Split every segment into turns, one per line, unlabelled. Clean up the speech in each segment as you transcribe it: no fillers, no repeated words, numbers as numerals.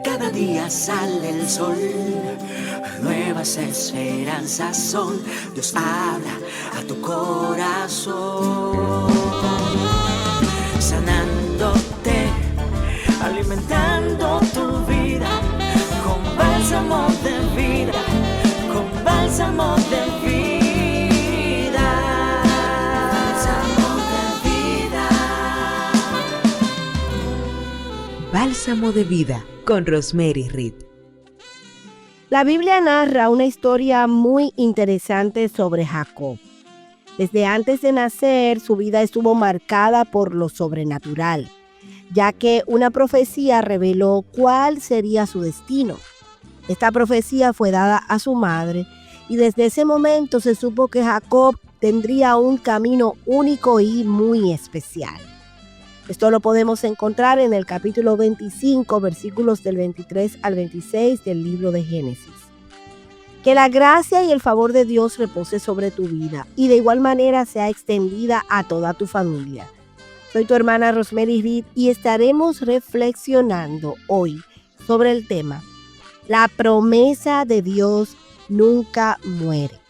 Cada día sale el sol, nuevas esperanzas son. Dios habla a tu corazón, sanándote, alimentando tu vida con bálsamo de vida, con bálsamo de vida, bálsamo de vida.
Bálsamo de vida con Rosemary Reed.
La Biblia narra una historia muy interesante sobre Jacob. Desde antes de nacer, su vida estuvo marcada por lo sobrenatural, ya que una profecía reveló cuál sería su destino. Esta profecía fue dada a su madre y desde ese momento se supo que Jacob tendría un camino único y muy especial. Esto lo podemos encontrar en el capítulo 25, versículos del 23 al 26 del libro de Génesis. Que la gracia y el favor de Dios repose sobre tu vida y de igual manera sea extendida a toda tu familia. Soy tu hermana Rosemary Reed y estaremos reflexionando hoy sobre el tema: la promesa de Dios nunca muere.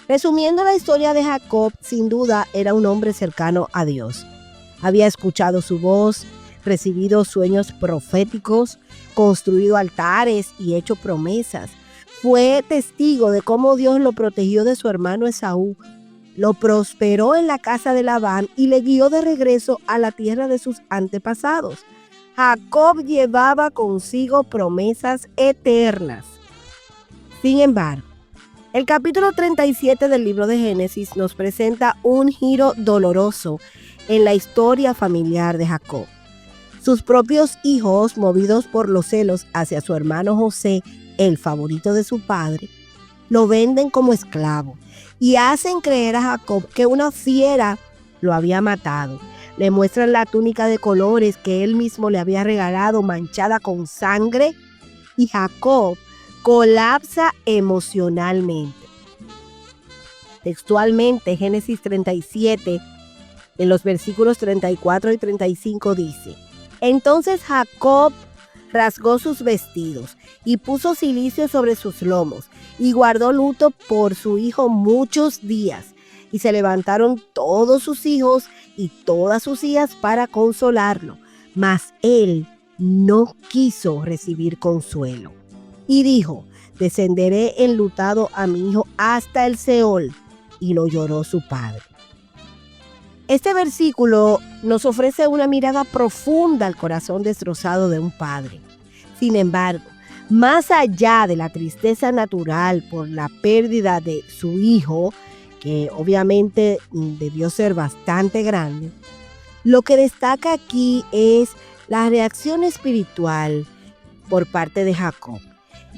Resumiendo la historia de Jacob, sin duda era un hombre cercano a Dios. Había escuchado su voz, recibido sueños proféticos, construido altares y hecho promesas. Fue testigo de cómo Dios lo protegió de su hermano Esaú, lo prosperó en la casa de Labán y le guió de regreso a la tierra de sus antepasados. Jacob llevaba consigo promesas eternas. Sin embargo, el capítulo 37 del libro de Génesis nos presenta un giro doloroso en la historia familiar de Jacob. Sus propios hijos, movidos por los celos hacia su hermano José, el favorito de su padre, lo venden como esclavo y hacen creer a Jacob que una fiera lo había matado. Le muestran la túnica de colores que él mismo le había regalado, manchada con sangre, y Jacob colapsa emocionalmente. Textualmente, Génesis 37, en los versículos 34 y 35 dice: Entonces Jacob rasgó sus vestidos y puso cilicio sobre sus lomos y guardó luto por su hijo muchos días. Y se levantaron todos sus hijos y todas sus hijas para consolarlo, mas él no quiso recibir consuelo. Y dijo: descenderé enlutado a mi hijo hasta el Seol. Y lo lloró su padre. Este versículo nos ofrece una mirada profunda al corazón destrozado de un padre. Sin embargo, más allá de la tristeza natural por la pérdida de su hijo, que obviamente debió ser bastante grande, lo que destaca aquí es la reacción espiritual por parte de Jacob.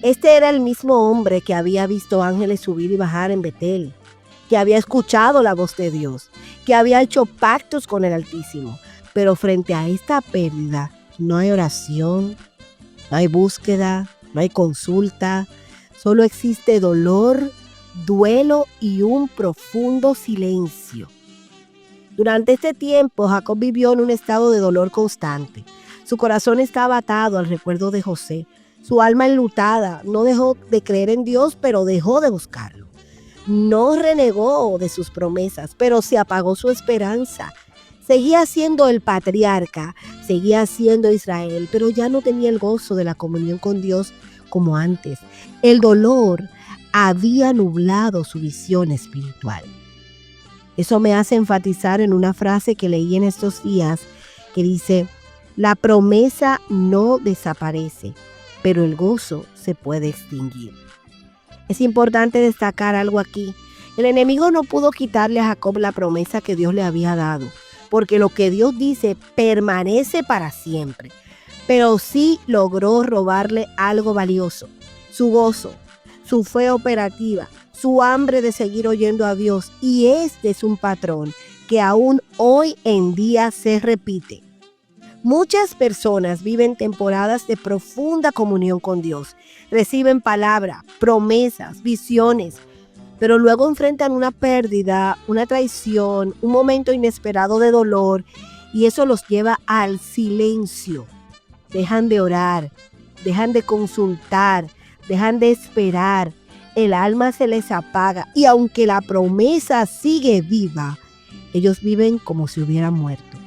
Este era el mismo hombre que había visto ángeles subir y bajar en Betel, que había escuchado la voz de Dios, que había hecho pactos con el Altísimo. Pero frente a esta pérdida no hay oración, no hay búsqueda, no hay consulta, solo existe dolor, duelo y un profundo silencio. Durante este tiempo, Jacob vivió en un estado de dolor constante. Su corazón estaba atado al recuerdo de José. Su alma enlutada. No dejó de creer en Dios, pero dejó de buscarlo. No renegó de sus promesas, pero se apagó su esperanza. Seguía siendo el patriarca, seguía siendo Israel, pero ya no tenía el gozo de la comunión con Dios como antes. El dolor había nublado su visión espiritual. Eso me hace enfatizar en una frase que leí en estos días que dice: la promesa no desaparece, pero el gozo se puede extinguir. Es importante destacar algo aquí. El enemigo no pudo quitarle a Jacob la promesa que Dios le había dado, porque lo que Dios dice permanece para siempre. Pero sí logró robarle algo valioso: su gozo, su fe operativa, su hambre de seguir oyendo a Dios. Y este es un patrón que aún hoy en día se repite. Muchas personas viven temporadas de profunda comunión con Dios, reciben palabra, promesas, visiones, pero luego enfrentan una pérdida, una traición, un momento inesperado de dolor, y eso los lleva al silencio. dejan de orar, dejan de consultar, dejan de esperar. El alma se les apaga y aunque la promesa sigue viva, ellos viven como si hubieran muerto.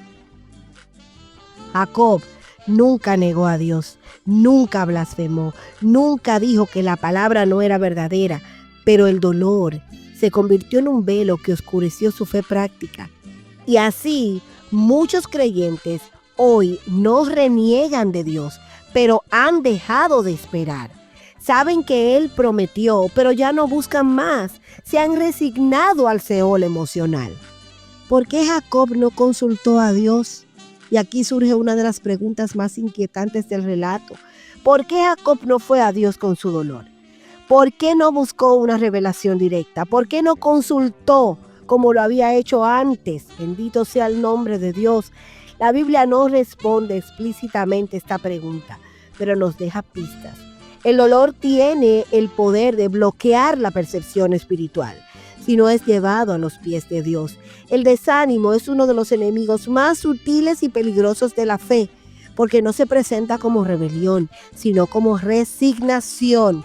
Jacob nunca negó a Dios, nunca blasfemó, nunca dijo que la palabra no era verdadera, pero el dolor se convirtió en un velo que oscureció su fe práctica. Y así, muchos creyentes hoy no reniegan de Dios, pero han dejado de esperar. Saben que Él prometió, pero ya no buscan más. Se han resignado al Seol emocional. ¿Por qué Jacob no consultó a Dios? Y aquí surge una de las preguntas más inquietantes del relato. ¿Por qué Jacob no fue a Dios con su dolor? ¿Por qué no buscó una revelación directa? ¿Por qué no consultó como lo había hecho antes? Bendito sea el nombre de Dios. La Biblia no responde explícitamente esta pregunta, pero nos deja pistas. El dolor tiene el poder de bloquear la percepción espiritual si no es llevado a los pies de Dios. El desánimo es uno de los enemigos más sutiles y peligrosos de la fe, porque no se presenta como rebelión, sino como resignación.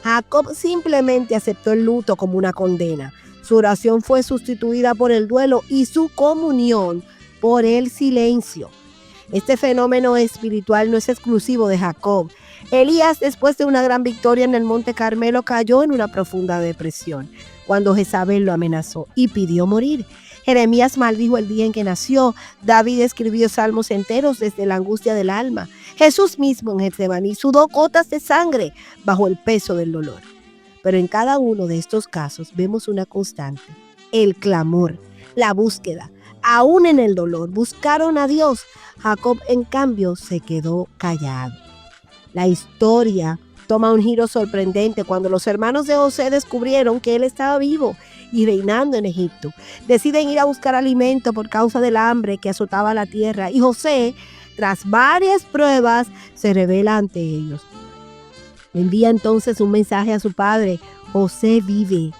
Jacob simplemente aceptó el luto como una condena. Su oración fue sustituida por el duelo y su comunión por el silencio. Este fenómeno espiritual no es exclusivo de Jacob. Elías, después de una gran victoria en el Monte Carmelo, cayó en una profunda depresión cuando Jezabel lo amenazó y pidió morir. Jeremías maldijo el día en que nació. David escribió salmos enteros desde la angustia del alma. Jesús mismo en Getsemaní sudó gotas de sangre bajo el peso del dolor. Pero en cada uno de estos casos vemos una constante: el clamor, la búsqueda. Aún en el dolor buscaron a Dios. Jacob, en cambio, se quedó callado. La historia toma un giro sorprendente cuando los hermanos de José descubrieron que él estaba vivo y reinando en Egipto. Deciden ir a buscar alimento por causa del hambre que azotaba la tierra, y José, tras varias pruebas, se revela ante ellos. Envía entonces un mensaje a su padre: José vive.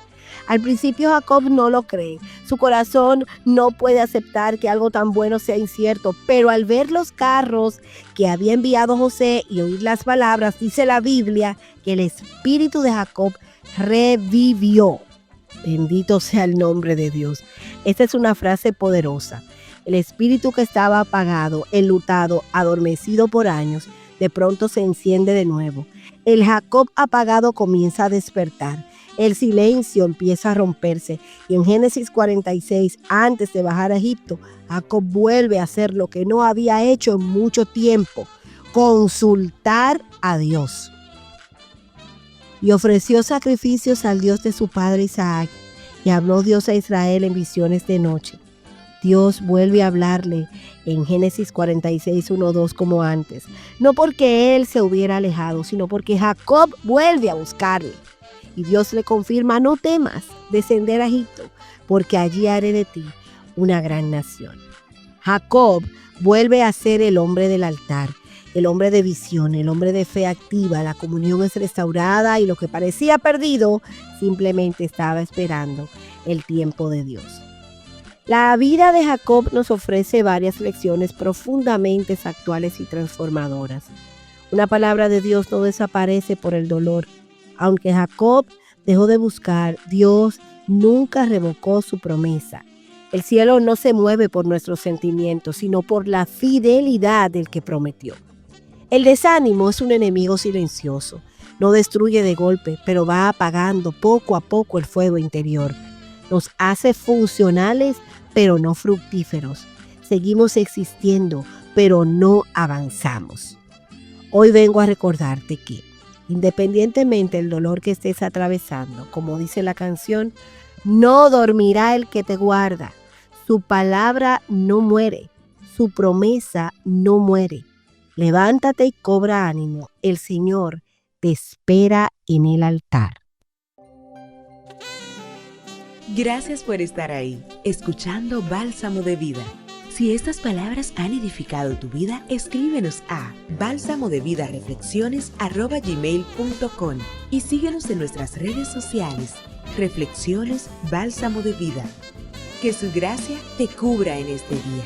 Al principio Jacob no lo cree. Su corazón no puede aceptar que algo tan bueno sea incierto, pero al ver los carros que había enviado José y oír las palabras, dice la Biblia que el espíritu de Jacob revivió. Bendito sea el nombre de Dios. Esta es una frase poderosa. El espíritu que estaba apagado, enlutado, adormecido por años, de pronto se enciende de nuevo. El Jacob apagado comienza a despertar. El silencio empieza a romperse y en Génesis 46, antes de bajar a Egipto, Jacob vuelve a hacer lo que no había hecho en mucho tiempo: consultar a Dios. Y ofreció sacrificios al Dios de su padre Isaac, y habló Dios a Israel en visiones de noche. Dios vuelve a hablarle en Génesis 46, 1, 2 como antes, no porque él se hubiera alejado, sino porque Jacob vuelve a buscarle. Y Dios le confirma: no temas descender a Egipto, porque allí haré de ti una gran nación. Jacob vuelve a ser el hombre del altar, el hombre de visión, el hombre de fe activa. La comunión es restaurada y lo que parecía perdido simplemente estaba esperando el tiempo de Dios. La vida de Jacob nos ofrece varias lecciones profundamente actuales y transformadoras. Una palabra de Dios no desaparece por el dolor. Aunque Jacob dejó de buscar, Dios nunca revocó su promesa. El cielo no se mueve por nuestros sentimientos, sino por la fidelidad del que prometió. El desánimo es un enemigo silencioso. No destruye de golpe, pero va apagando poco a poco el fuego interior. Nos hace funcionales, pero no fructíferos. Seguimos existiendo, pero no avanzamos. Hoy vengo a recordarte que, independientemente del dolor que estés atravesando, como dice la canción, no dormirá el que te guarda. Su palabra no muere, su promesa no muere. Levántate y cobra ánimo. El Señor te espera en el altar.
Gracias por estar ahí, escuchando Bálsamo de Vida. Si estas palabras han edificado tu vida, escríbenos a balsamodevidareflexiones@gmail.com y síguenos en nuestras redes sociales. Reflexiones Bálsamo de Vida. Que su gracia te cubra en este día.